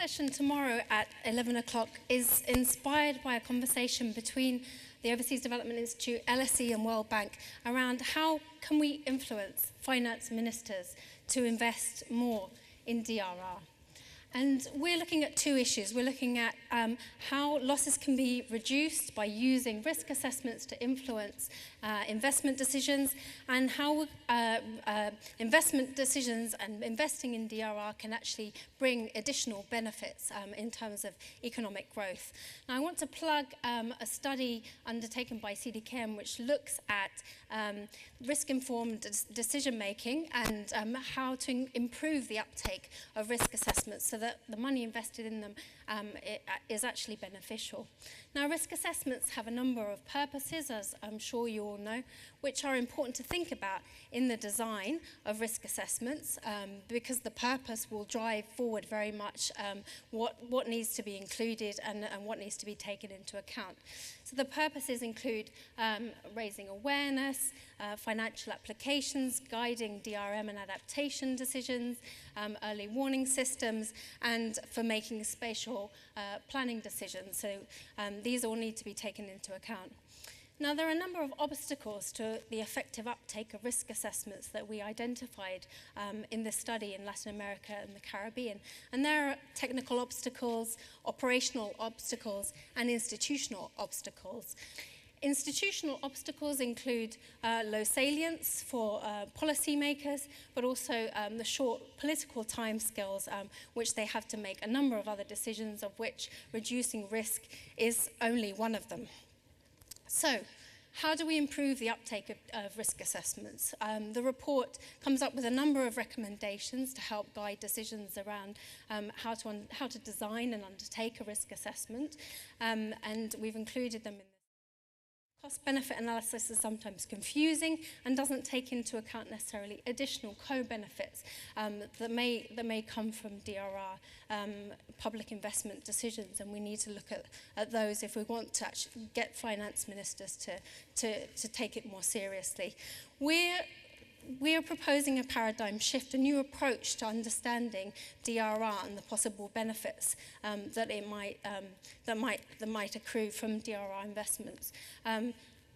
session tomorrow at 11 o'clock is inspired by a conversation between the Overseas Development Institute, LSE and World Bank around how can we influence finance ministers to invest more in DRR. And we're looking at two issues. We're looking at how losses can be reduced by using risk assessments to influence investment decisions, and how investment decisions and investing in DRR can actually bring additional benefits in terms of economic growth. Now, I want to plug a study undertaken by CDKM which looks at risk-informed decision-making and how to improve the uptake of risk assessments so that the money invested in them is actually beneficial. Now, risk assessments have a number of purposes, as I'm sure you all know, which are important to think about in the design of risk assessments, because the purpose will drive forward very much what needs to be included and what needs to be taken into account. So the purposes include raising awareness, financial applications, guiding DRM and adaptation decisions, early warning systems, and for making spatial planning decisions. So these all need to be taken into account. Now, there are a number of obstacles to the effective uptake of risk assessments that we identified in this study in Latin America and the Caribbean. And there are technical obstacles, operational obstacles, and institutional obstacles. Institutional obstacles include low salience for policymakers, but also the short political timescales which they have to make a number of other decisions, of which reducing risk is only one of them. So, how do we improve the uptake of risk assessments? The report comes up with a number of recommendations to help guide decisions around how to design and undertake a risk assessment, and we've included them in this. Cost-benefit analysis is sometimes confusing and doesn't take into account necessarily additional co-benefits that may come from DRR public investment decisions, and we need to look at those if we want to actually get finance ministers to take it more seriously. We are proposing a paradigm shift, a new approach to understanding DRR and the possible benefits that might accrue from DRR investments.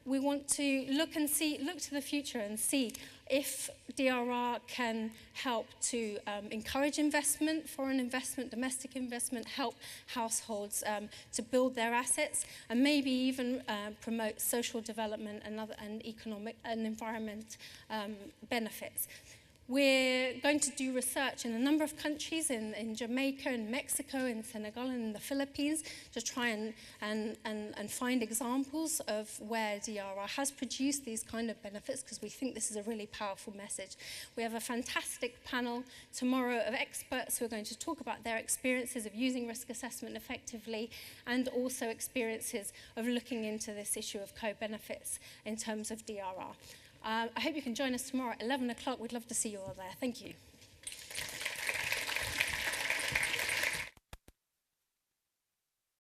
We want to look to the future and see if DRR can help to encourage investment, foreign investment, domestic investment, help households to build their assets, and maybe even promote social development and economic and environment benefits. We're going to do research in a number of countries, in Jamaica, in Mexico, in Senegal, and in the Philippines, to try and find examples of where DRR has produced these kind of benefits, because we think this is a really powerful message. We have a fantastic panel tomorrow of experts who are going to talk about their experiences of using risk assessment effectively, and also experiences of looking into this issue of co-benefits in terms of DRR. I hope you can join us tomorrow at 11 o'clock. We'd love to see you all there. Thank you.